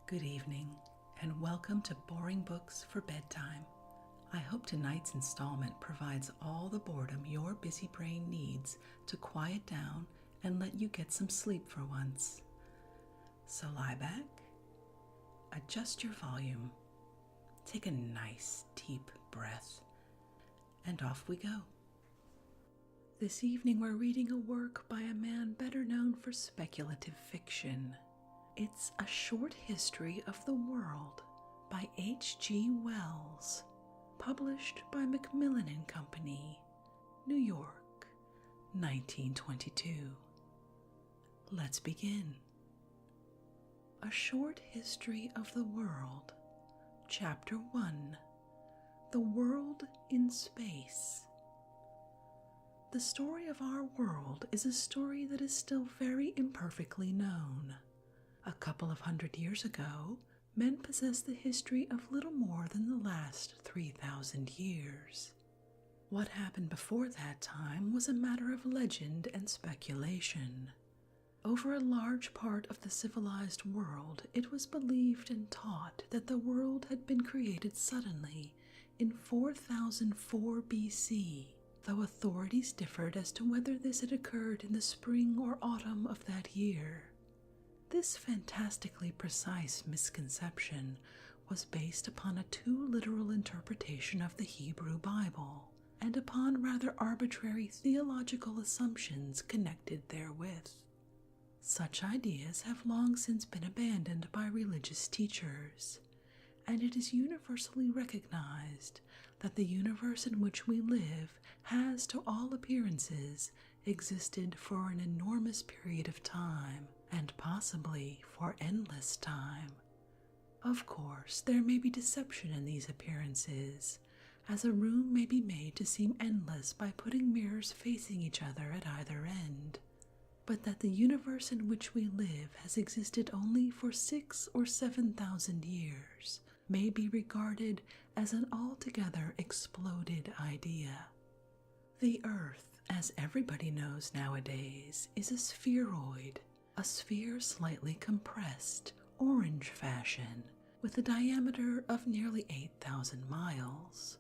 Good evening, and welcome to Boring Books for Bedtime. I hope tonight's installment provides all the boredom your busy brain needs to quiet down and let you get some sleep for once. So lie back, adjust your volume, take a nice deep breath, and off we go. This evening we're reading a work by a man better known for speculative fiction. It's A Short History of the World by H.G. Wells, published by Macmillan and Company, New York, 1922. Let's begin. A Short History of the World, Chapter 1, The World in Space. The story of our world is a story that is still very imperfectly known. A couple of 100 years ago, men possessed the history of little more than the last 3,000 years. What happened before that time was a matter of legend and speculation. Over a large part of the civilized world, it was believed and taught that the world had been created suddenly in 4004 BC, though authorities differed as to whether this had occurred in the spring or autumn of that year. This fantastically precise misconception was based upon a too literal interpretation of the Hebrew Bible and upon rather arbitrary theological assumptions connected therewith. Such ideas have long since been abandoned by religious teachers, and it is universally recognized that the universe in which we live has, to all appearances, existed for an enormous period of time, and possibly for endless time. Of course, there may be deception in these appearances, as a room may be made to seem endless by putting mirrors facing each other at either end, but that the universe in which we live has existed only for 6,000 or 7,000 years may be regarded as an altogether exploded idea. The Earth, as everybody knows nowadays, is a spheroid, a sphere slightly compressed, orange fashion, with a diameter of nearly 8,000 miles.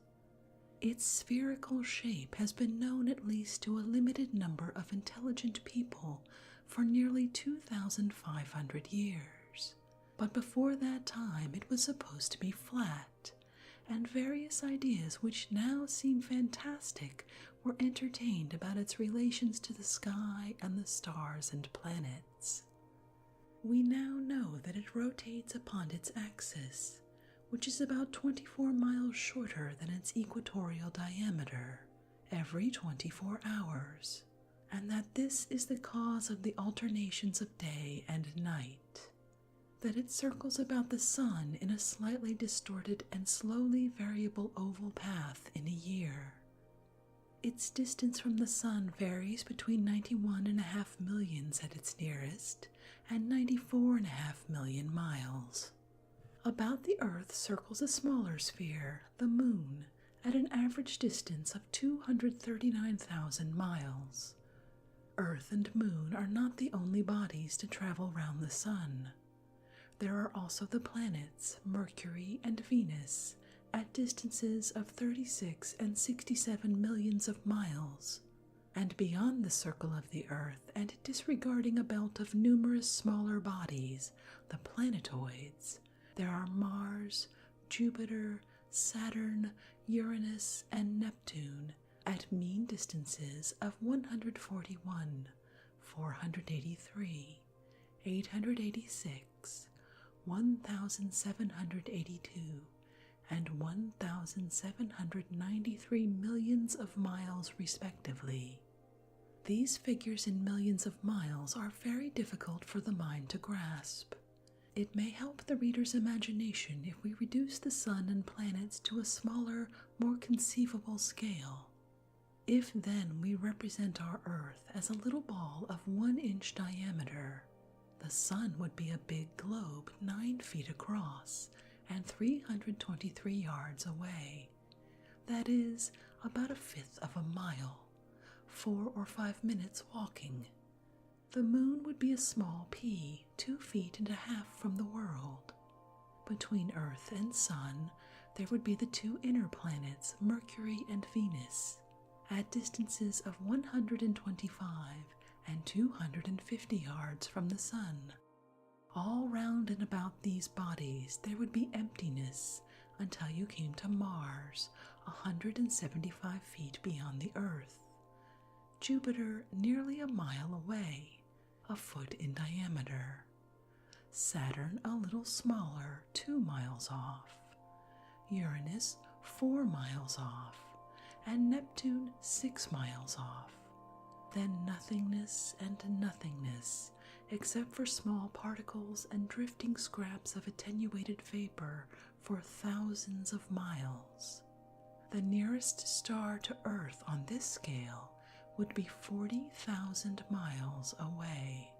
Its spherical shape has been known at least to a limited number of intelligent people for nearly 2,500 years. But before that time it was supposed to be flat, and various ideas which now seem fantastic were entertained about its relations to the sky and the stars and planets. We now know that it rotates upon its axis, which is about 24 miles shorter than its equatorial diameter, every 24 hours, and that this is the cause of the alternations of day and night. That it circles about the sun in a slightly distorted and slowly variable oval path in a year. Its distance from the sun varies between 91.5 million at its nearest and 94.5 million miles. About the Earth circles a smaller sphere, the Moon, at an average distance of 239,000 miles. Earth and Moon are not the only bodies to travel round the sun. There are also the planets Mercury and Venus at distances of 36 and 67 millions of miles, and beyond the circle of the Earth and disregarding a belt of numerous smaller bodies, the planetoids, there are Mars, Jupiter, Saturn, Uranus, and Neptune at mean distances of 141, 483, 886, 1,782, and 1,793 millions of miles respectively. These figures in millions of miles are very difficult for the mind to grasp. It may help the reader's imagination if we reduce the sun and planets to a smaller, more conceivable scale. If then we represent our Earth as a little ball of 1-inch diameter, the sun would be a big globe 9 feet across and 323 yards away. That is, about a fifth of a mile, 4 or 5 minutes walking. The moon would be a small pea, 2.5 feet from the world. Between Earth and Sun, there would be the two inner planets, Mercury and Venus, at distances of 125 and 250 yards from the Sun. All round and about these bodies there would be emptiness until you came to Mars, 175 feet beyond the Earth, Jupiter nearly a mile away, a foot in diameter, Saturn a little smaller, 2 miles off, Uranus 4 miles off, and Neptune 6 miles off. Then nothingness and nothingness, except for small particles and drifting scraps of attenuated vapor for thousands of miles. The nearest star to Earth on this scale would be 40,000 miles away.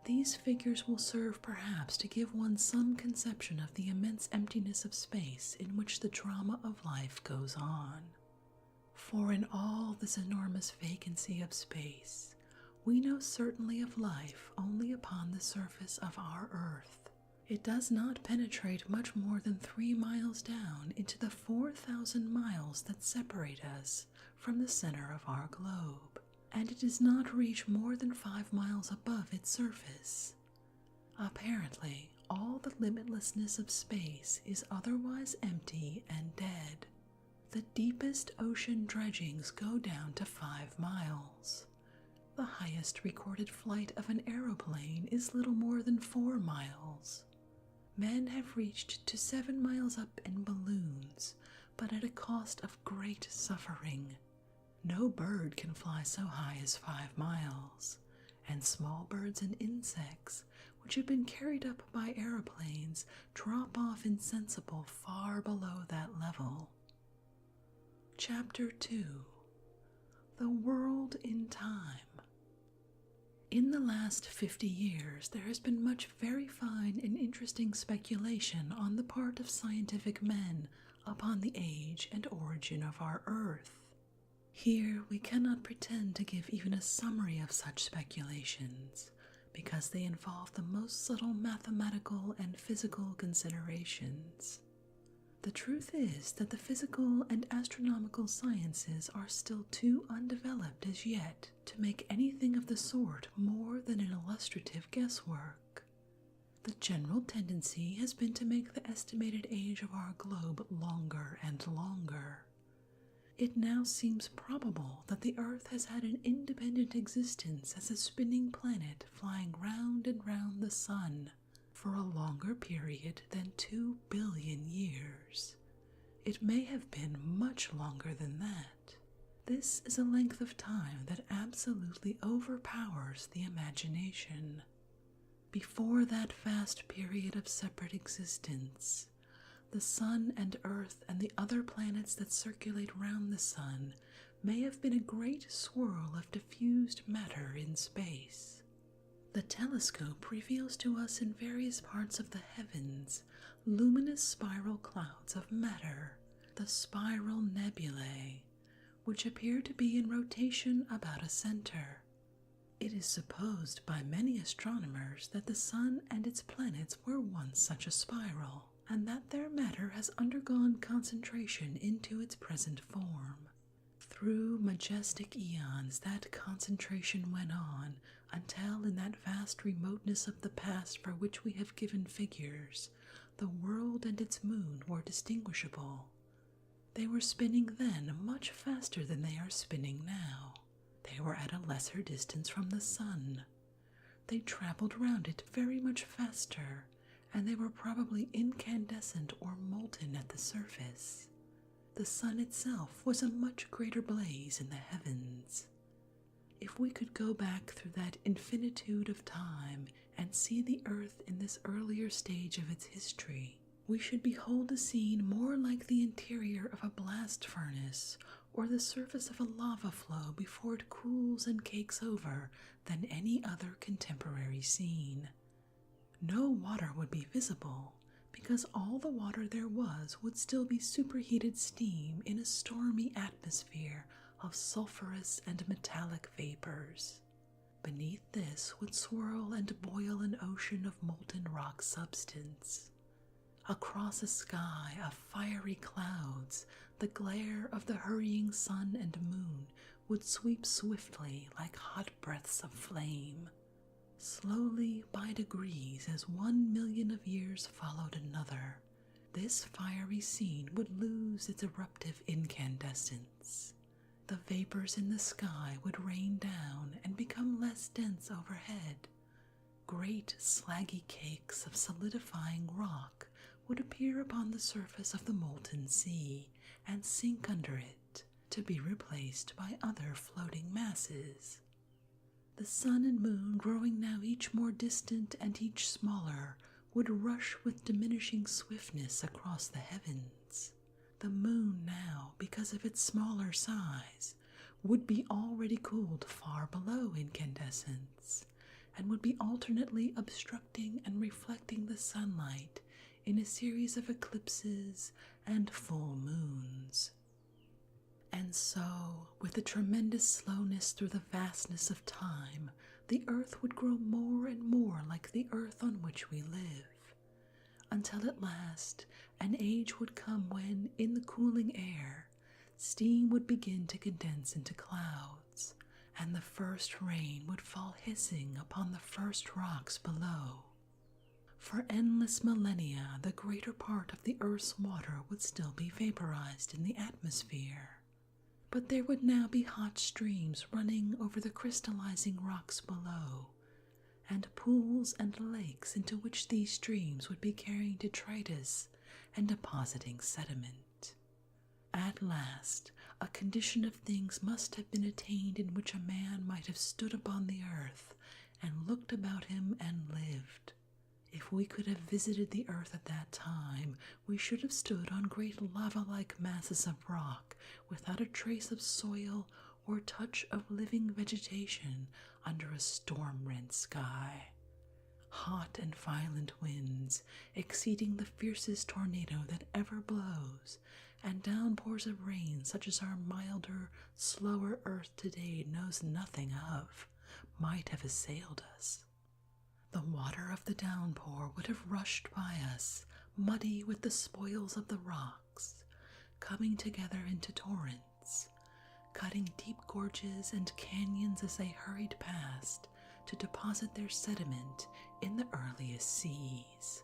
These figures will serve perhaps to give one some conception of the immense emptiness of space in which the drama of life goes on. For in all this enormous vacancy of space, we know certainly of life only upon the surface of our Earth. It does not penetrate much more than 3 miles down into the 4,000 miles that separate us from the center of our globe, and it does not reach more than 5 miles above its surface. Apparently, all the limitlessness of space is otherwise empty and dead. The deepest ocean dredgings go down to 5 miles. The highest recorded flight of an aeroplane is little more than 4 miles. Men have reached to 7 miles up in balloons, but at a cost of great suffering. No bird can fly so high as 5 miles, and small birds and insects, which have been carried up by aeroplanes, drop off insensible far below that level. Chapter 2. The World in Time. In the last 50 years, there has been much very fine and interesting speculation on the part of scientific men upon the age and origin of our Earth. Here we cannot pretend to give even a summary of such speculations, because they involve the most subtle mathematical and physical considerations. The truth is that the physical and astronomical sciences are still too undeveloped as yet to make anything of the sort more than an illustrative guesswork. The general tendency has been to make the estimated age of our globe longer and longer. It now seems probable that the Earth has had an independent existence as a spinning planet flying round and round the Sun for a longer period than 2 billion years. It may have been much longer than that. This is a length of time that absolutely overpowers the imagination. Before that vast period of separate existence, the Sun and Earth and the other planets that circulate round the Sun may have been a great swirl of diffused matter in space. The telescope reveals to us in various parts of the heavens luminous spiral clouds of matter, the spiral nebulae, which appear to be in rotation about a center. It is supposed by many astronomers that the Sun and its planets were once such a spiral, and that their matter has undergone concentration into its present form. Through majestic eons that concentration went on until in that vast remoteness of the past for which we have given figures, the world and its moon were distinguishable. They were spinning then much faster than they are spinning now. They were at a lesser distance from the Sun. They traveled round it very much faster, and they were probably incandescent or molten at the surface. The Sun itself was a much greater blaze in the heavens. If we could go back through that infinitude of time and see the Earth in this earlier stage of its history, we should behold a scene more like the interior of a blast furnace or the surface of a lava flow before it cools and cakes over than any other contemporary scene. No water would be visible, because all the water there was would still be superheated steam in a stormy atmosphere of sulphurous and metallic vapors. Beneath this would swirl and boil an ocean of molten rock substance. Across a sky of fiery clouds, the glare of the hurrying sun and moon would sweep swiftly like hot breaths of flame. Slowly, by degrees, as 1 million of years followed another, this fiery scene would lose its eruptive incandescence. The vapors in the sky would rain down and become less dense overhead. Great slaggy cakes of solidifying rock would appear upon the surface of the molten sea and sink under it, to be replaced by other floating masses. The sun and moon, growing now each more distant and each smaller, would rush with diminishing swiftness across the heavens. The moon now, because of its smaller size, would be already cooled far below incandescence, and would be alternately obstructing and reflecting the sunlight in a series of eclipses and full moons. And so, with a tremendous slowness through the vastness of time, the earth would grow more and more like the earth on which we live, until at last an age would come when, in the cooling air, steam would begin to condense into clouds, and the first rain would fall hissing upon the first rocks below. For endless millennia, the greater part of the earth's water would still be vaporized in the atmosphere, but there would now be hot streams running over the crystallizing rocks below, and pools and lakes into which these streams would be carrying detritus and depositing sediment. At last, a condition of things must have been attained in which a man might have stood upon the earth and looked about him and lived. If we could have visited the earth at that time, we should have stood on great lava-like masses of rock without a trace of soil or touch of living vegetation under a storm-rent sky. Hot and violent winds, exceeding the fiercest tornado that ever blows, and downpours of rain such as our milder, slower earth today knows nothing of, might have assailed us. The water of the downpour would have rushed by us, muddy with the spoils of the rocks, coming together into torrents, cutting deep gorges and canyons as they hurried past to deposit their sediment in the earliest seas.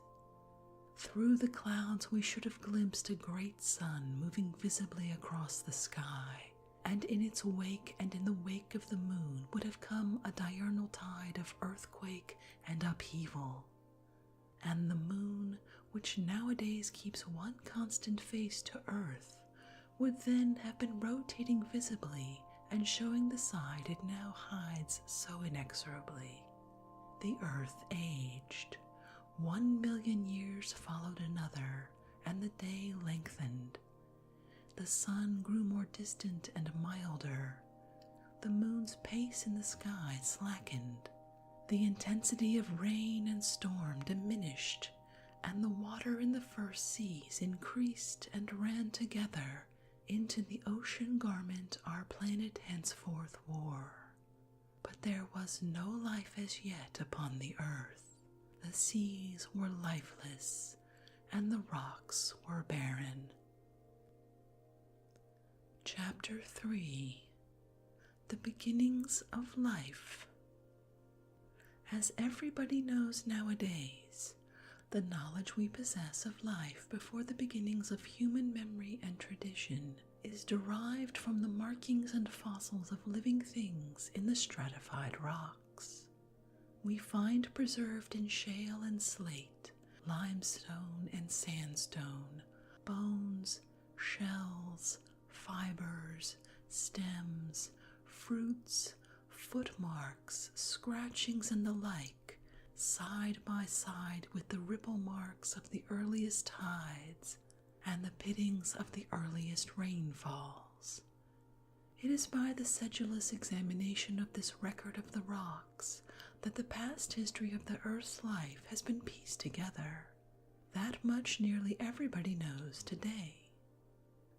Through the clouds we should have glimpsed a great sun moving visibly across the sky, and in its wake and in the wake of the moon would have come a diurnal tide of earthquake and upheaval. And the moon, which nowadays keeps one constant face to earth, would then have been rotating visibly and showing the side it now hides so inexorably. The earth aged. 1 million years followed another, and the day lengthened. The sun grew more distant and milder. The moon's pace in the sky slackened. The intensity of rain and storm diminished, and the water in the first seas increased and ran together into the ocean garment our planet henceforth wore. But there was no life as yet upon the earth. The seas were lifeless, and the rocks were barren. Chapter 3. The Beginnings of Life. As everybody knows nowadays, the knowledge we possess of life before the beginnings of human memory and tradition is derived from the markings and fossils of living things in the stratified rocks. We find preserved in shale and slate, limestone and sandstone, bones, shells, fibers, stems, fruits, footmarks, scratchings, and the like, side by side with the ripple marks of the earliest tides and the pittings of the earliest rainfalls. It is by the sedulous examination of this record of the rocks that the past history of the earth's life has been pieced together. That much nearly everybody knows today.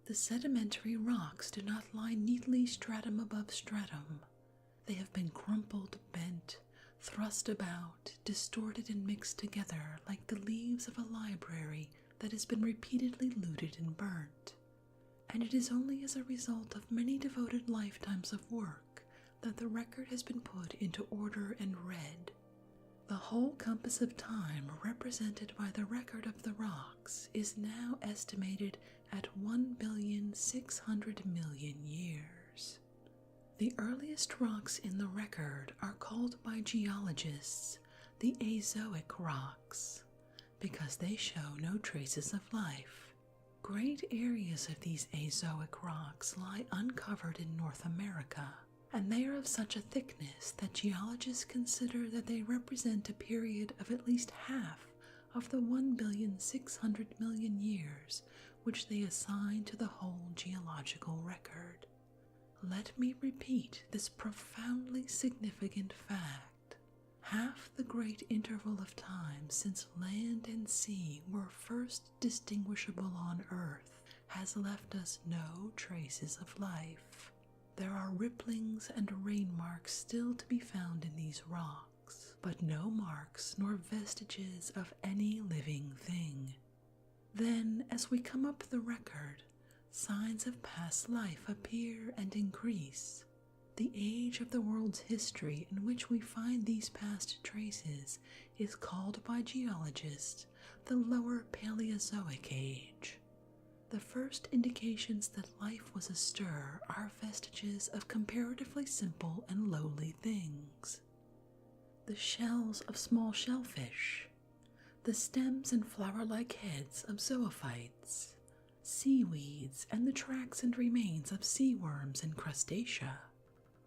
The sedimentary rocks do not lie neatly stratum above stratum. They have been crumpled, bent, thrust about, distorted, and mixed together like the leaves of a library that has been repeatedly looted and burnt, and it is only as a result of many devoted lifetimes of work that the record has been put into order and read. The whole compass of time represented by the record of the rocks is now estimated at 1,600,000,000 years. The earliest rocks in the record are called by geologists the Azoic rocks because they show no traces of life. Great areas of these Azoic rocks lie uncovered in North America, and they are of such a thickness that geologists consider that they represent a period of at least half of the 1,600,000,000 years which they assign to the whole geological record. Let me repeat this profoundly significant fact. Half the great interval of time since land and sea were first distinguishable on Earth has left us no traces of life. There are ripplings and rain marks still to be found in these rocks, but no marks nor vestiges of any living thing. Then, as we come up the record, signs of past life appear and increase. The age of the world's history in which we find these past traces is called by geologists the Lower Paleozoic Age. The first indications that life was astir are vestiges of comparatively simple and lowly things. The shells of small shellfish, the stems and flower-like heads of zoophytes, seaweeds, and the tracks and remains of sea worms and crustacea.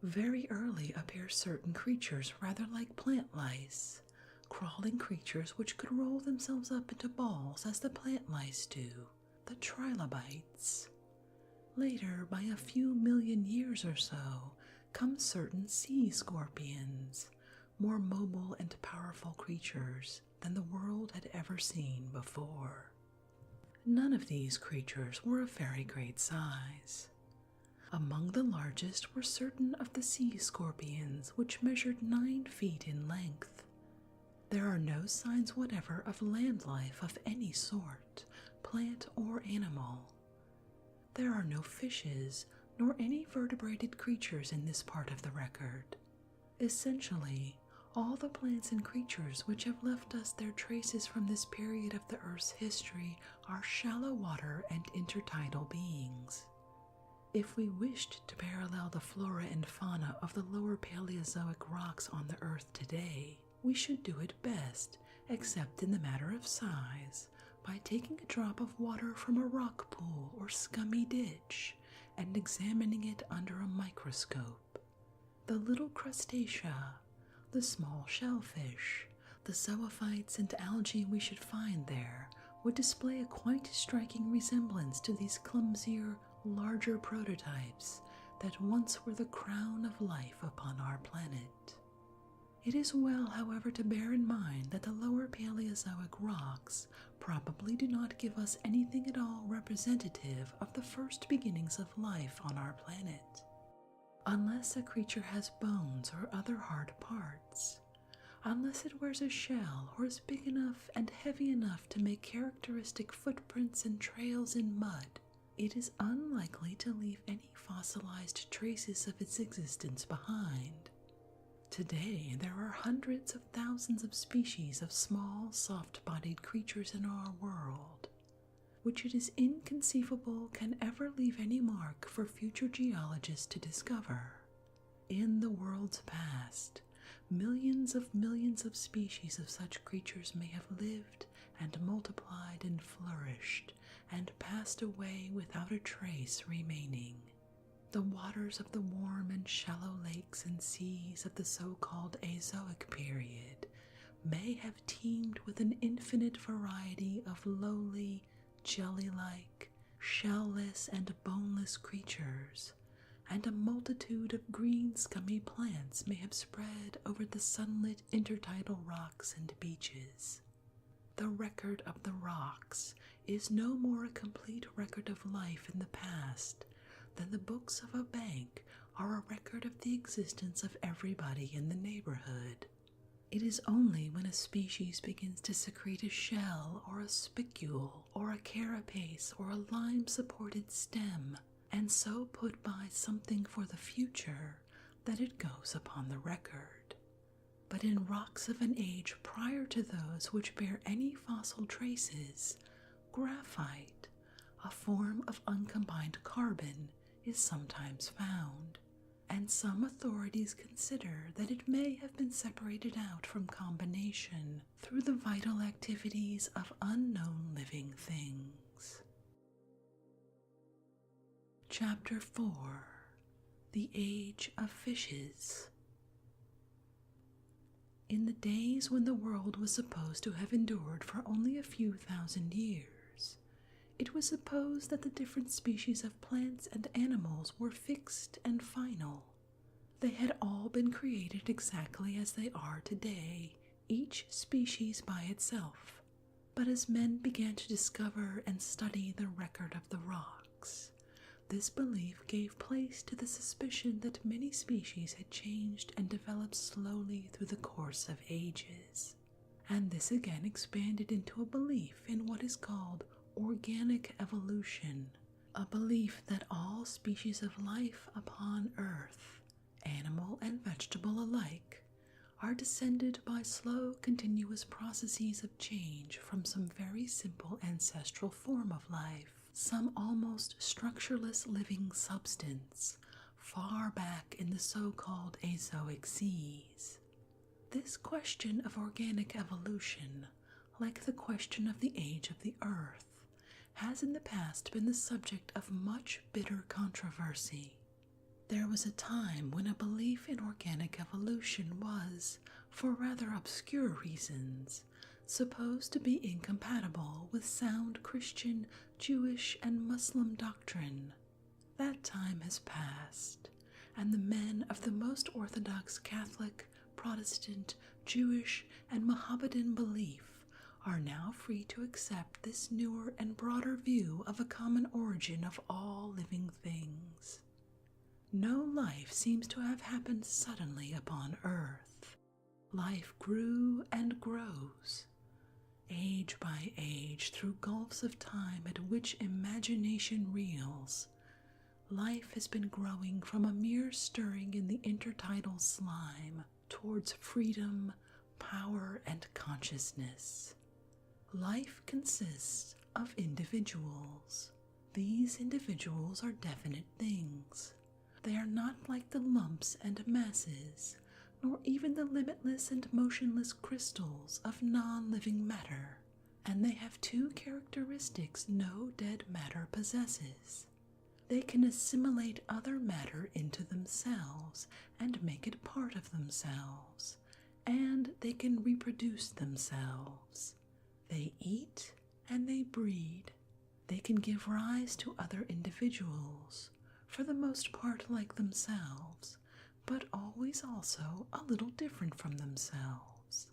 Very early appear certain creatures rather like plant lice, crawling creatures which could roll themselves up into balls as the plant lice do, the trilobites. Later, by a few million years or so, come certain sea scorpions, more mobile and powerful creatures than the world had ever seen before. None of these creatures were of very great size. Among the largest were certain of the sea scorpions, which measured 9 feet in length. There are no signs whatever of land life of any sort, plant or animal. There are no fishes nor any vertebrated creatures in this part of the record. Essentially, all the plants and creatures which have left us their traces from this period of the Earth's history are shallow water and intertidal beings. If we wished to parallel the flora and fauna of the lower Paleozoic rocks on the Earth today, we should do it best, except in the matter of size, by taking a drop of water from a rock pool or scummy ditch and examining it under a microscope. The little crustacea, the small shellfish, the zoophytes and algae we should find there would display a quite striking resemblance to these clumsier, larger prototypes that once were the crown of life upon our planet. It is well, however, to bear in mind that the lower Paleozoic rocks probably do not give us anything at all representative of the first beginnings of life on our planet. Unless a creature has bones or other hard parts, unless it wears a shell or is big enough and heavy enough to make characteristic footprints and trails in mud, it is unlikely to leave any fossilized traces of its existence behind. Today, there are hundreds of thousands of species of small, soft-bodied creatures in our world, which it is inconceivable can ever leave any mark for future geologists to discover. In the world's past, millions of species of such creatures may have lived and multiplied and flourished and passed away without a trace remaining. The waters of the warm and shallow lakes and seas of the so-called Azoic period may have teemed with an infinite variety of lowly, jelly-like, shell-less and boneless creatures, and a multitude of green scummy plants may have spread over the sunlit intertidal rocks and beaches. The record of the rocks is no more a complete record of life in the past than the books of a bank are a record of the existence of everybody in the neighborhood. It is only when a species begins to secrete a shell or a spicule or a carapace or a lime-supported stem, and so put by something for the future, that it goes upon the record. But in rocks of an age prior to those which bear any fossil traces, graphite, a form of uncombined carbon, is sometimes found, and some authorities consider that it may have been separated out from combination through the vital activities of unknown living things. Chapter 4: The Age of Fishes. In the days when the world was supposed to have endured for only a few thousand years, it was supposed that the different species of plants and animals were fixed and final. They had all been created exactly as they are today, each species by itself. But as men began to discover and study the record of the rocks, this belief gave place to the suspicion that many species had changed and developed slowly through the course of ages, and this again expanded into a belief in what is called organic evolution, a belief that all species of life upon Earth, animal and vegetable alike, are descended by slow, continuous processes of change from some very simple ancestral form of life, some almost structureless living substance, far back in the so-called Azoic seas. This question of organic evolution, like the question of the age of the Earth, has in the past been the subject of much bitter controversy. There was a time when a belief in organic evolution was, for rather obscure reasons, supposed to be incompatible with sound Christian, Jewish, and Muslim doctrine. That time has passed, and the men of the most orthodox Catholic, Protestant, Jewish, and Mohammedan belief are now free to accept this newer and broader view of a common origin of all living things. No life seems to have happened suddenly upon Earth. Life grew and grows. Age by age, through gulfs of time at which imagination reels, life has been growing from a mere stirring in the intertidal slime towards freedom, power, and consciousness. Life consists of individuals. These individuals are definite things. They are not like the lumps and masses, nor even the limitless and motionless crystals of non-living matter, and they have two characteristics no dead matter possesses. They can assimilate other matter into themselves and make it part of themselves, and they can reproduce themselves. They eat and they breed. They can give rise to other individuals, for the most part like themselves, but always also a little different from themselves.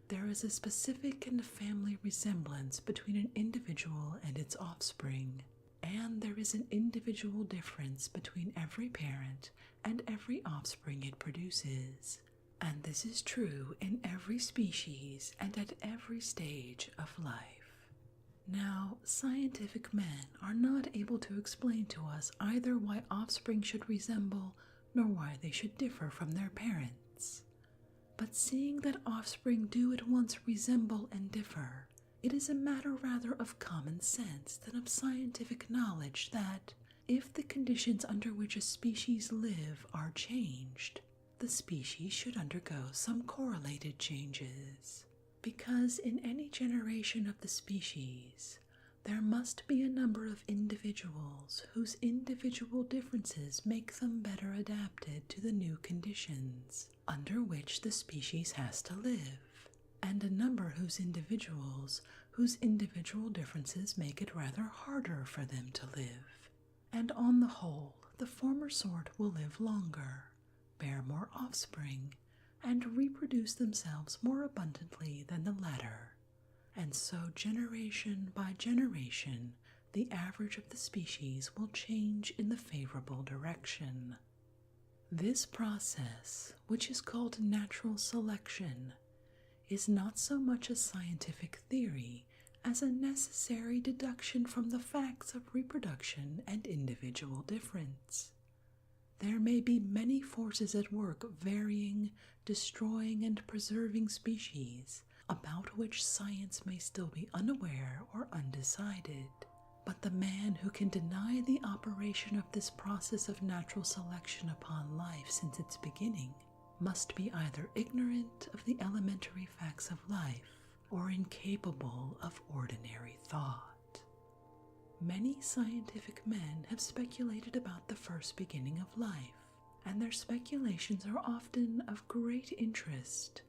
There is a specific and family resemblance between an individual and its offspring, and there is an individual difference between every parent and every offspring it produces. And this is true in every species and at every stage of life. Now, scientific men are not able to explain to us either why offspring should resemble nor why they should differ from their parents. But seeing that offspring do at once resemble and differ, it is a matter rather of common sense than of scientific knowledge that, if the conditions under which a species live are changed, the species should undergo some correlated changes, because in any generation of the species, there must be a number of individuals whose individual differences make them better adapted to the new conditions under which the species has to live, and a number whose individual differences make it rather harder for them to live. And on the whole, the former sort will live longer, bear more offspring, and reproduce themselves more abundantly than the latter, and so generation by generation the average of the species will change in the favorable direction. This process, which is called natural selection, is not so much a scientific theory as a necessary deduction from the facts of reproduction and individual difference. There may be many forces at work varying, destroying, and preserving species, about which science may still be unaware or undecided. But the man who can deny the operation of this process of natural selection upon life since its beginning must be either ignorant of the elementary facts of life or incapable of ordinary thought. Many scientific men have speculated about the first beginning of life, and their speculations are often of great interest,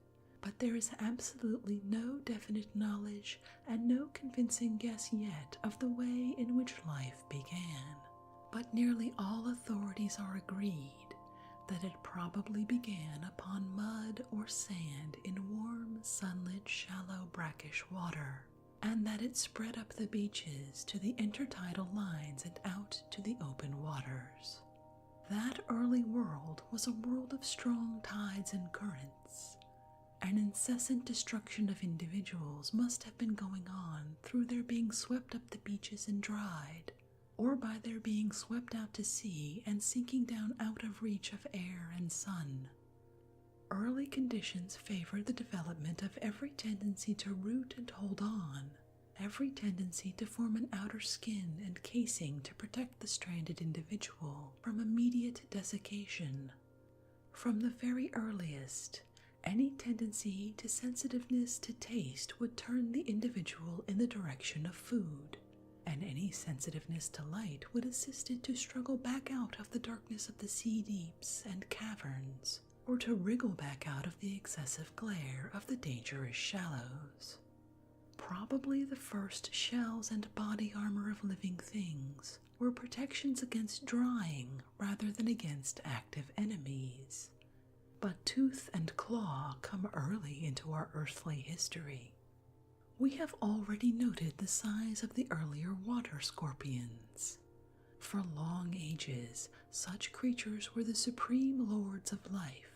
but there is absolutely no definite knowledge and no convincing guess yet of the way in which life began. But nearly all authorities are agreed that it probably began upon mud or sand in warm, sunlit, shallow, brackish water, and that it spread up the beaches to the intertidal lines and out to the open waters. That early world was a world of strong tides and currents. An incessant destruction of individuals must have been going on through their being swept up the beaches and dried, or by their being swept out to sea and sinking down out of reach of air and sun. Early conditions favored the development of every tendency to root and hold on, every tendency to form an outer skin and casing to protect the stranded individual from immediate desiccation. From the very earliest, any tendency to sensitiveness to taste would turn the individual in the direction of food, and any sensitiveness to light would assist it to struggle back out of the darkness of the sea deeps and caverns, or to wriggle back out of the excessive glare of the dangerous shallows. Probably the first shells and body armor of living things were protections against drying rather than against active enemies. But tooth and claw come early into our earthly history. We have already noted the size of the earlier water scorpions. For long ages, such creatures were the supreme lords of life.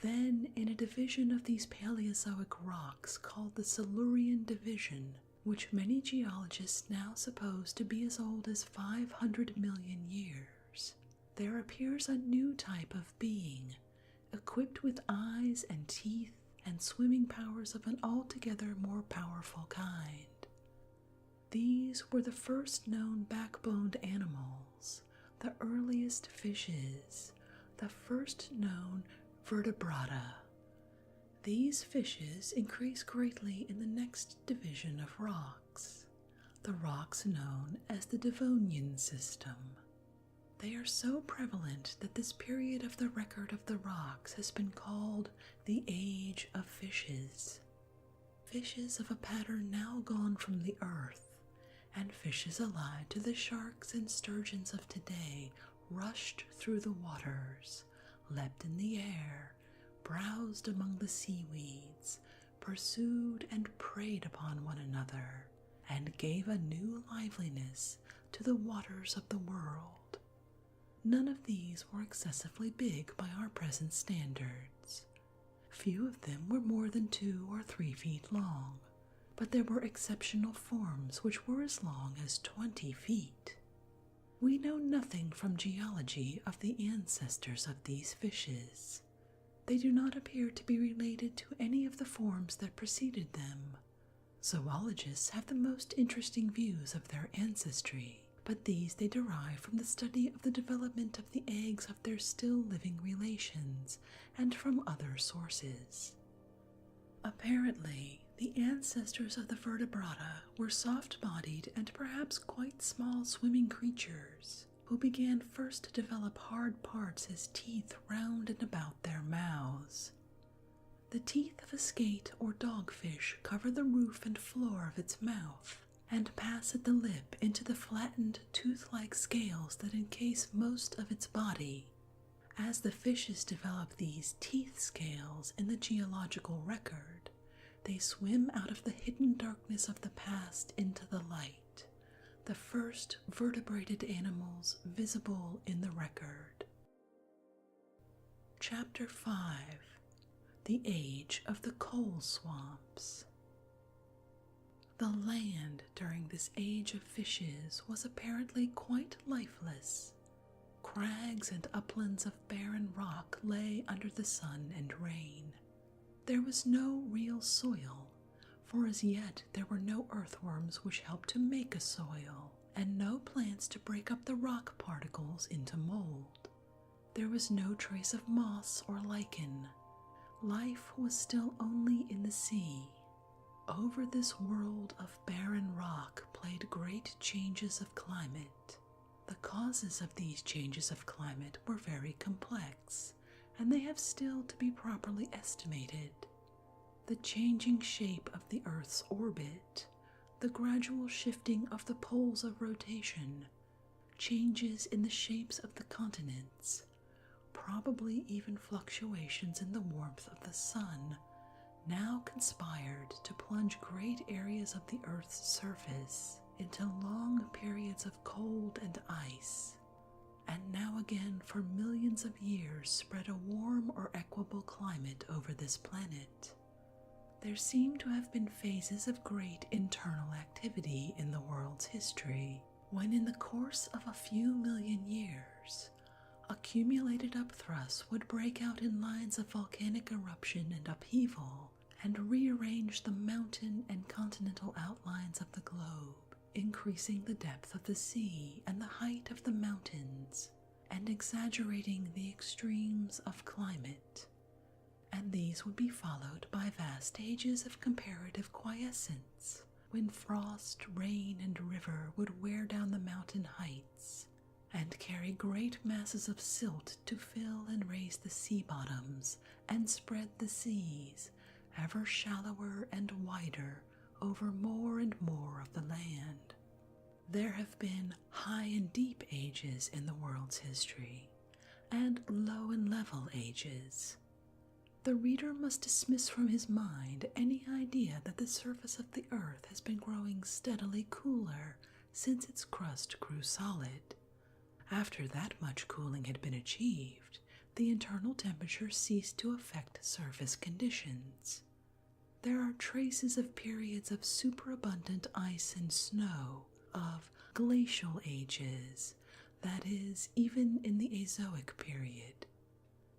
Then, in a division of these Paleozoic rocks called the Silurian Division, which many geologists now suppose to be as old as 500 million years, there appears a new type of being, equipped with eyes and teeth and swimming powers of an altogether more powerful kind. These were the first known backboned animals, the earliest fishes, the first known vertebrata. These fishes increase greatly in the next division of rocks, the rocks known as the Devonian system. They are so prevalent that this period of the record of the rocks has been called the Age of Fishes. Fishes of a pattern now gone from the earth, and fishes allied to the sharks and sturgeons of today rushed through the waters, leapt in the air, browsed among the seaweeds, pursued and preyed upon one another, and gave a new liveliness to the waters of the world. None of these were excessively big by our present standards. Few of them were more than 2 or 3 feet long, but there were exceptional forms which were as long as 20 feet. We know nothing from geology of the ancestors of these fishes. They do not appear to be related to any of the forms that preceded them. Zoologists have the most interesting views of their ancestry, but these they derive from the study of the development of the eggs of their still living relations and from other sources. Apparently, the ancestors of the vertebrata were soft-bodied and perhaps quite small swimming creatures who began first to develop hard parts as teeth round and about their mouths. The teeth of a skate or dogfish cover the roof and floor of its mouth and pass at the lip into the flattened tooth-like scales that encase most of its body. As the fishes develop these teeth scales in the geological record, they swim out of the hidden darkness of the past into the light, the first vertebrated animals visible in the record. Chapter 5. the age of the coal swamps. The land during this age of fishes was apparently quite lifeless. Crags and uplands of barren rock lay under the sun and rain. There was no real soil, for as yet there were no earthworms which helped to make a soil, and no plants to break up the rock particles into mold. There was no trace of moss or lichen. Life was still only in the sea. Over this world of barren rock played great changes of climate. The causes of these changes of climate were very complex, and they have still to be properly estimated. The changing shape of the Earth's orbit, the gradual shifting of the poles of rotation, changes in the shapes of the continents, probably even fluctuations in the warmth of the sun, now conspired to plunge great areas of the Earth's surface into long periods of cold and ice, and now again for millions of years spread a warm or equable climate over this planet. There seem to have been phases of great internal activity in the world's history, when in the course of a few million years, accumulated upthrusts would break out in lines of volcanic eruption and upheaval, and rearrange the mountain and continental outlines of the globe, increasing the depth of the sea and the height of the mountains, and exaggerating the extremes of climate. And these would be followed by vast ages of comparative quiescence, when frost, rain, and river would wear down the mountain heights, and carry great masses of silt to fill and raise the sea bottoms, and spread the seas, ever shallower and wider, over more and more of the land. There have been high and deep ages in the world's history, and low and level ages. The reader must dismiss from his mind any idea that the surface of the earth has been growing steadily cooler since its crust grew solid. After that much cooling had been achieved, the internal temperature ceased to affect surface conditions. There are traces of periods of superabundant ice and snow, of glacial ages, that is, even in the Azoic period.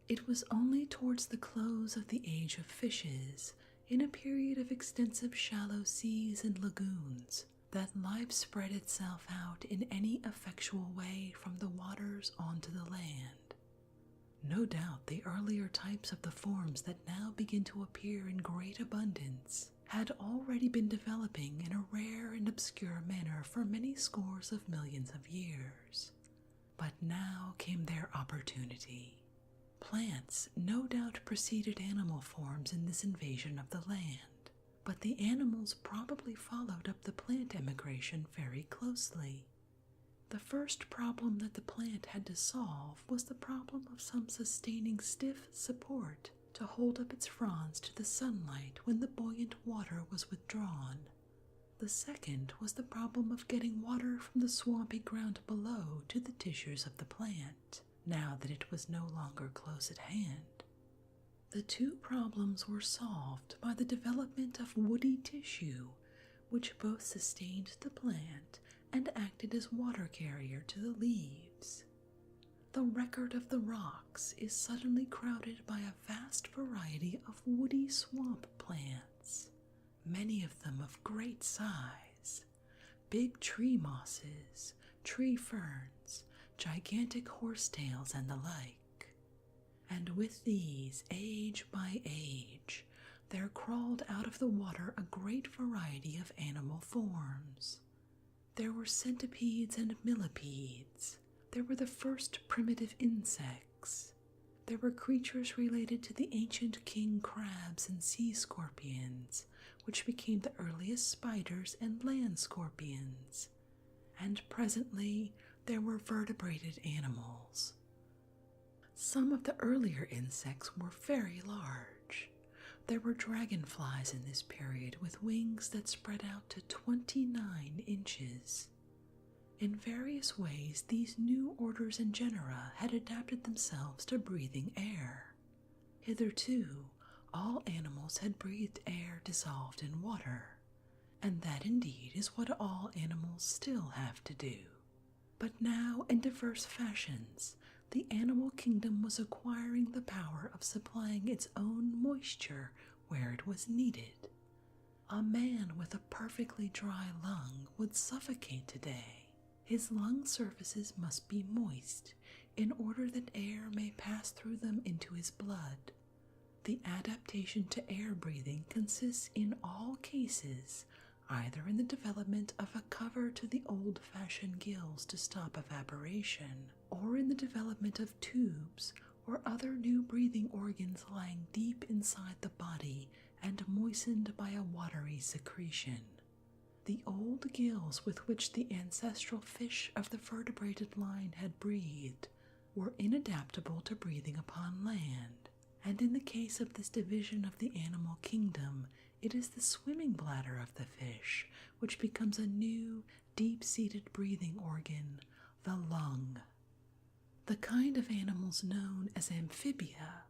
It was only towards the close of the Age of Fishes, in a period of extensive shallow seas and lagoons, that life spread itself out in any effectual way from the waters onto the land. No doubt the earlier types of the forms that now begin to appear in great abundance had already been developing in a rare and obscure manner for many scores of millions of years. But now came their opportunity. Plants no doubt preceded animal forms in this invasion of the land, but the animals probably followed up the plant emigration very closely. The first problem that the plant had to solve was the problem of some sustaining stiff support to hold up its fronds to the sunlight when the buoyant water was withdrawn. The second was the problem of getting water from the swampy ground below to the tissues of the plant, now that it was no longer close at hand. The two problems were solved by the development of woody tissue, which both sustained the plant and acted as water carrier to the leaves. The record of the rocks is suddenly crowded by a vast variety of woody swamp plants, many of them of great size, big tree mosses, tree ferns, gigantic horsetails, and the like. And with these, age by age, there crawled out of the water a great variety of animal forms. There were centipedes and millipedes. There were the first primitive insects. There were creatures related to the ancient king crabs and sea scorpions, which became the earliest spiders and land scorpions. And presently, there were vertebrated animals. Some of the earlier insects were very large. There were dragonflies in this period with wings that spread out to 29 inches. In various ways, these new orders and genera had adapted themselves to breathing air. Hitherto, all animals had breathed air dissolved in water, and that indeed is what all animals still have to do. But now, in diverse fashions, the animal kingdom was acquiring the power of supplying its own moisture where it was needed. A man with a perfectly dry lung would suffocate today. His lung surfaces must be moist in order that air may pass through them into his blood. The adaptation to air breathing consists in all cases either in the development of a cover to the old-fashioned gills to stop evaporation, or in the development of tubes or other new breathing organs lying deep inside the body and moistened by a watery secretion. The old gills with which the ancestral fish of the vertebrated line had breathed were inadaptable to breathing upon land, and in the case of this division of the animal kingdom, it is the swimming bladder of the fish which becomes a new, deep-seated breathing organ, the lung. The kind of animals known as amphibia,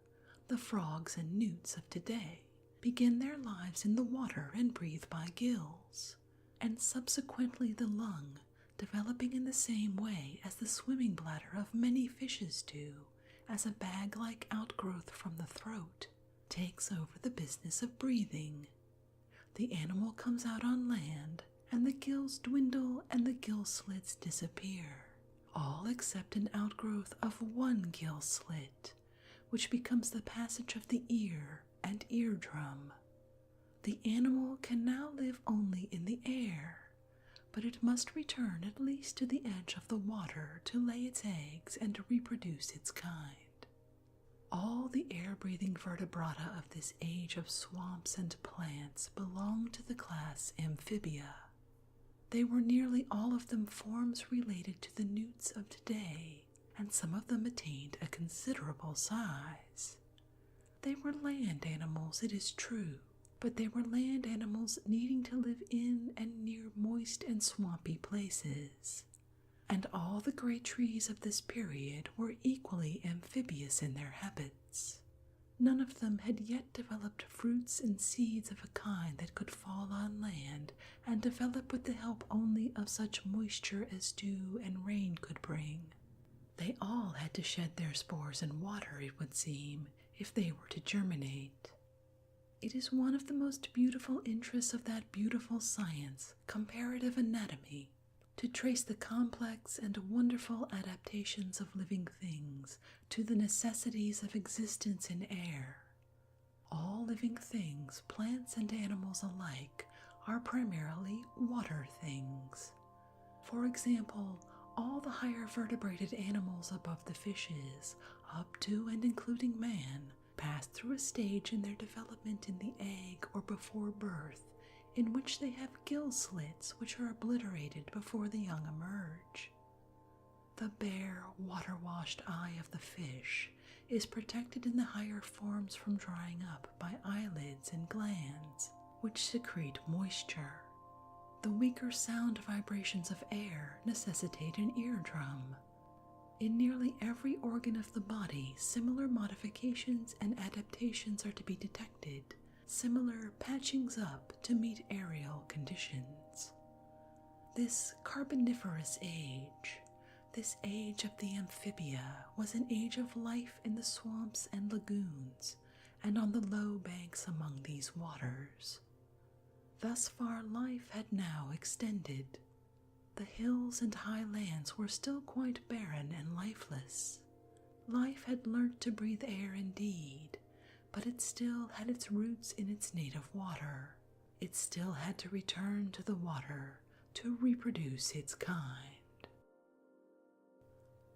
the frogs and newts of today, begin their lives in the water and breathe by gills, and subsequently the lung, developing in the same way as the swimming bladder of many fishes do, as a bag-like outgrowth from the throat, takes over the business of breathing. The animal comes out on land, and the gills dwindle and the gill slits disappear, all except an outgrowth of one gill slit, which becomes the passage of the ear and eardrum. The animal can now live only in the air, but it must return at least to the edge of the water to lay its eggs and to reproduce its kind. All the air-breathing vertebrata of this age of swamps and plants belong to the class Amphibia. They were nearly all of them forms related to the newts of today, and some of them attained a considerable size. They were land animals, it is true, but they were land animals needing to live in and near moist and swampy places. And all the great trees of this period were equally amphibious in their habits. None of them had yet developed fruits and seeds of a kind that could fall on land and develop with the help only of such moisture as dew and rain could bring. They all had to shed their spores in water, it would seem, if they were to germinate. It is one of the most beautiful interests of that beautiful science, comparative anatomy, to trace the complex and wonderful adaptations of living things to the necessities of existence in air. All living things, plants and animals alike, are primarily water things. For example, all the higher vertebrated animals above the fishes, up to and including man, pass through a stage in their development in the egg or before birth, in which they have gill slits which are obliterated before the young emerge. The bare, water-washed eye of the fish is protected in the higher forms from drying up by eyelids and glands, which secrete moisture. The weaker sound vibrations of air necessitate an eardrum. In nearly every organ of the body, similar modifications and adaptations are to be detected, similar patchings up to meet aerial conditions. This Carboniferous age, this age of the amphibia, was an age of life in the swamps and lagoons, and on the low banks among these waters. Thus far life had now extended. The hills and high lands were still quite barren and lifeless. Life had learnt to breathe air indeed, but it still had its roots in its native water. It still had to return to the water to reproduce its kind.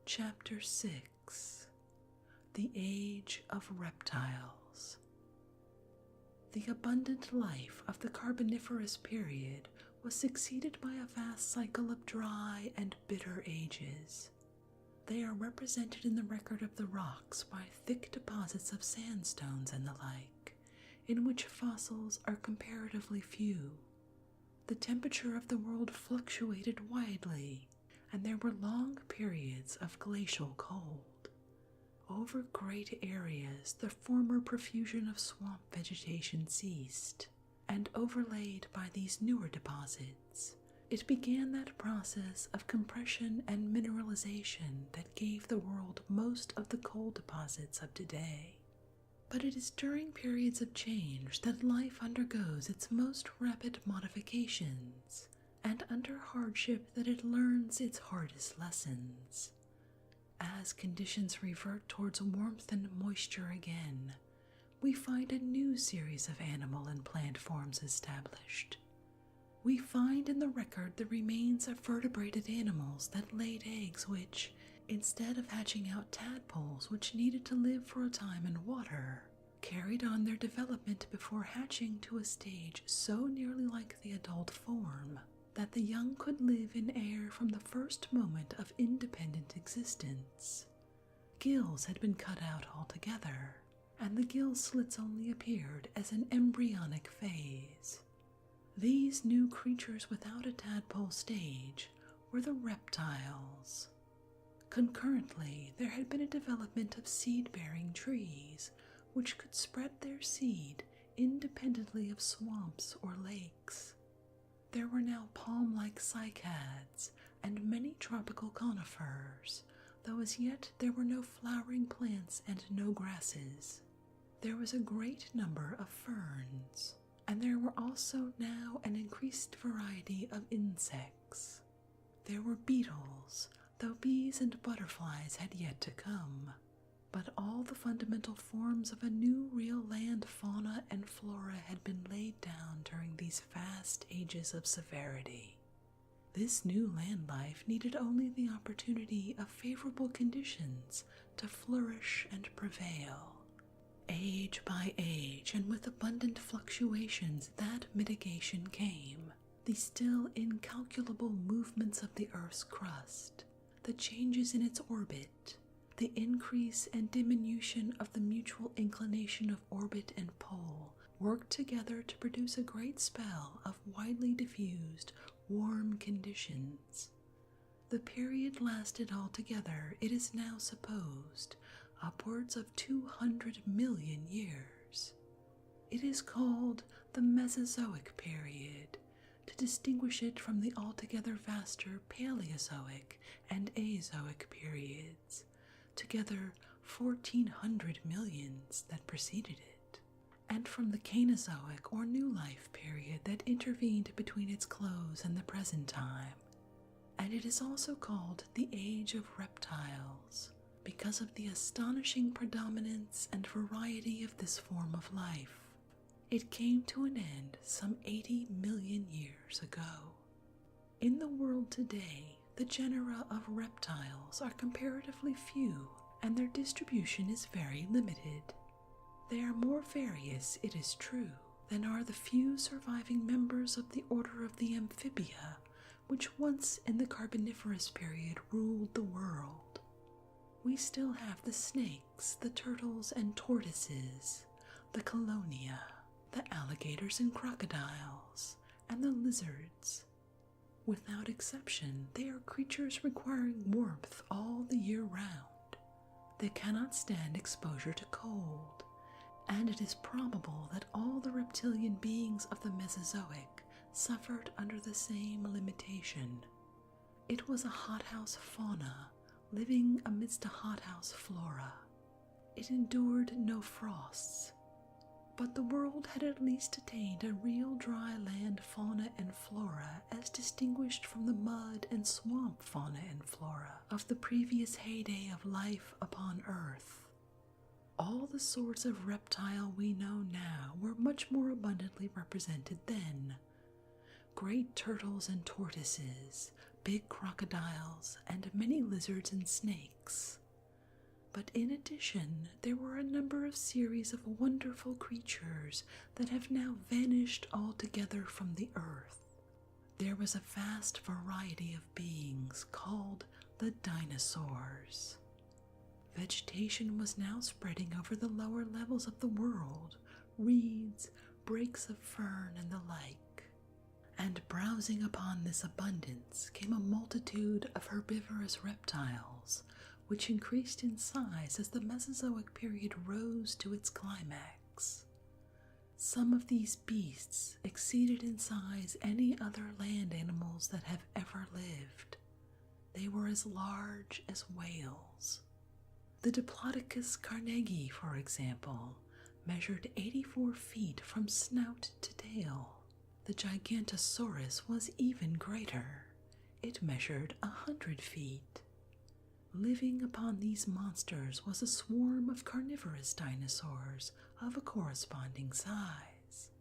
Chapter 6. The Age of Reptiles. The abundant life of the Carboniferous period was succeeded by a vast cycle of dry and bitter ages. They are represented in the record of the rocks by thick deposits of sandstones and the like, in which fossils are comparatively few. The temperature of the world fluctuated widely, and there were long periods of glacial cold. over great areas the former profusion of swamp vegetation ceased, and overlaid by these newer deposits, it began that process of compression and mineralization that gave the world most of the coal deposits of today. But it is during periods of change that life undergoes its most rapid modifications, and under hardship that it learns its hardest lessons. As conditions revert towards warmth and moisture again, we find a new series of animal and plant forms established. We find in the record the remains of vertebrated animals that laid eggs which, instead of hatching out tadpoles which needed to live for a time in water, carried on their development before hatching to a stage so nearly like the adult form that the young could live in air from the first moment of independent existence. Gills had been cut out altogether, and the gill slits only appeared as an embryonic phase. These new creatures without a tadpole stage were the reptiles. Concurrently, there had been a development of seed-bearing trees which could spread their seed independently of swamps or lakes. There were now palm-like cycads and many tropical conifers, though as yet there were no flowering plants and no grasses. There was a great number of ferns, and there were also now an increased variety of insects. There were beetles, though bees and butterflies had yet to come, but all the fundamental forms of a new real land fauna and flora had been laid down during these vast ages of severity. This new land life needed only the opportunity of favorable conditions to flourish and prevail. Age by age, and with abundant fluctuations, that mitigation came. The still incalculable movements of the Earth's crust, the changes in its orbit, the increase and diminution of the mutual inclination of orbit and pole worked together to produce a great spell of widely diffused, warm conditions. The period lasted altogether, it is now supposed, upwards of 200 million years. It is called the Mesozoic period, to distinguish it from the altogether vaster Paleozoic and Azoic periods, together 1,400 millions that preceded it, and from the Cainozoic or New Life period that intervened between its close and the present time. And it is also called the Age of Reptiles, because of the astonishing predominance and variety of this form of life. It came to an end some 80 million years ago. In the world today, the genera of reptiles are comparatively few, and their distribution is very limited. They are more various, it is true, than are the few surviving members of the order of the amphibia, which once in the Carboniferous period ruled the world. We still have the snakes, the turtles and tortoises, the colonia, the alligators and crocodiles, and the lizards. Without exception, they are creatures requiring warmth all the year round. They cannot stand exposure to cold, and it is probable that all the reptilian beings of the Mesozoic suffered under the same limitation. It was a hothouse fauna, living amidst a hothouse flora. It endured no frosts, but the world had at least attained a real dry land fauna and flora as distinguished from the mud and swamp fauna and flora of the previous heyday of life upon Earth. All the sorts of reptile we know now were much more abundantly represented then. Great turtles and tortoises, big crocodiles, and many lizards and snakes. But in addition, there were a number of series of wonderful creatures that have now vanished altogether from the earth. There was a vast variety of beings called the dinosaurs. Vegetation was now spreading over the lower levels of the world, reeds, breaks of fern, and the like. And browsing upon this abundance came a multitude of herbivorous reptiles, which increased in size as the Mesozoic period rose to its climax. Some of these beasts exceeded in size any other land animals that have ever lived. They were as large as whales. The Diplodocus carnegie, for example, measured 84 feet from snout to tail. The Gigantosaurus was even greater. It measured 100 feet. Living upon these monsters was a swarm of carnivorous dinosaurs of a corresponding size.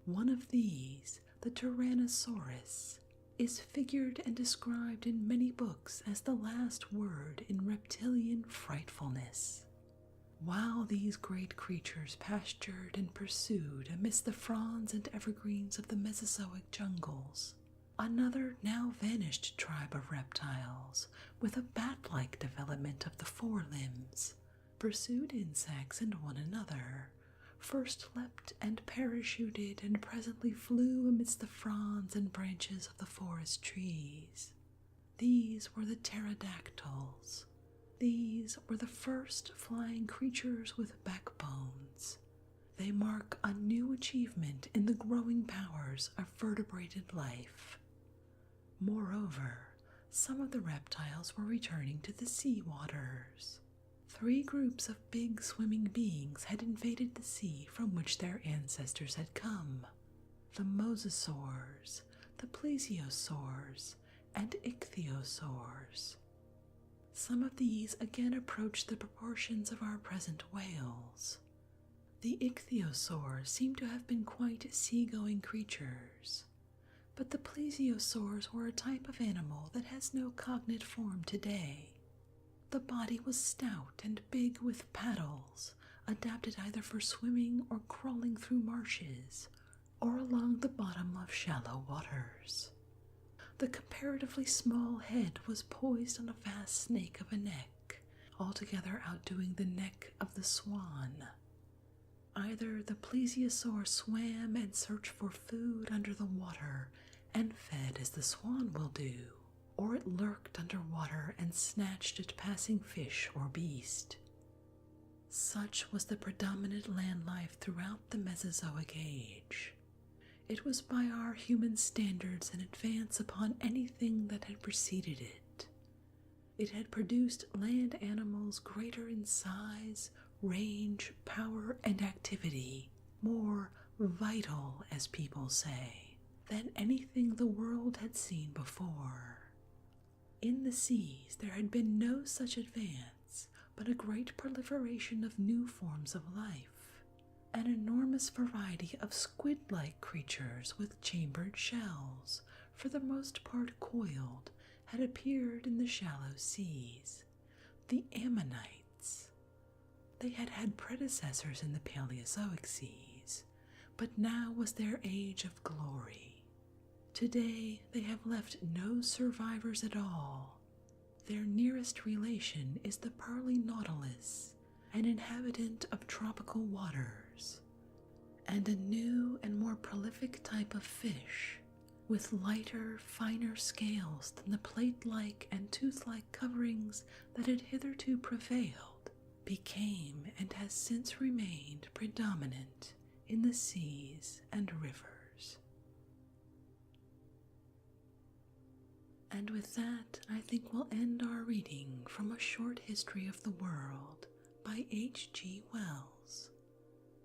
One of these, the Tyrannosaurus, is figured and described in many books as the last word in reptilian frightfulness. While these great creatures pastured and pursued amidst the fronds and evergreens of the Mesozoic jungles, another now vanished tribe of reptiles, with a bat-like development of the forelimbs, pursued insects and one another, first leapt and parachuted and presently flew amidst the fronds and branches of the forest trees. These were the pterodactyls. These were the first flying creatures with backbones. They mark a new achievement in the growing powers of vertebrated life. Moreover, some of the reptiles were returning to the sea waters. 3 groups of big swimming beings had invaded the sea from which their ancestors had come: the mosasaurs, the plesiosaurs, and ichthyosaurs. Some of these again approached the proportions of our present whales. The ichthyosaurs seem to have been quite sea-going creatures, but the plesiosaurs were a type of animal that has no cognate form today. The body was stout and big with paddles, adapted either for swimming or crawling through marshes, or along the bottom of shallow waters. The comparatively small head was poised on a vast snake of a neck, altogether outdoing the neck of the swan. Either the plesiosaur swam and searched for food under the water and fed as the swan will do, or it lurked under water and snatched at passing fish or beast. Such was the predominant land life throughout the Mesozoic age. It was by our human standards an advance upon anything that had preceded it. It had produced land animals greater in size, range, power, and activity, more vital, as people say, than anything the world had seen before. In the seas there had been no such advance, but a great proliferation of new forms of life. An enormous variety of squid-like creatures with chambered shells, for the most part coiled, had appeared in the shallow seas. The ammonites. They had had predecessors in the Paleozoic seas, but now was their age of glory. Today they have left no survivors at all. Their nearest relation is the pearly nautilus, an inhabitant of tropical waters, and a new and more prolific type of fish, with lighter, finer scales than the plate-like and tooth-like coverings that had hitherto prevailed, became and has since remained predominant in the seas and rivers. And with that, I think we'll end our reading from A Short History of the World by H.G. Wells.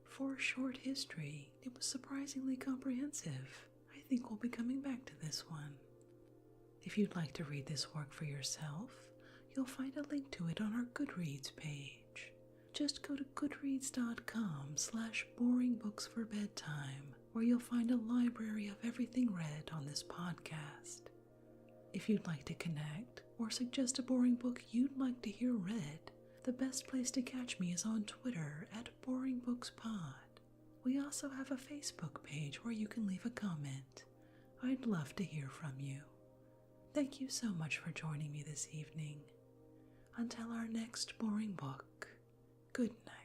For a short history, it was surprisingly comprehensive. I think we'll be coming back to this one. If you'd like to read this work for yourself, you'll find a link to it on our Goodreads page. Just go to goodreads.com/boringbooksforbedtime, where you'll find a library of everything read on this podcast. If you'd like to connect or suggest a boring book you'd like to hear read, the best place to catch me is on Twitter @BoringBooksPod. We also have a Facebook page where you can leave a comment. I'd love to hear from you. Thank you so much for joining me this evening. Until our next boring book, good night.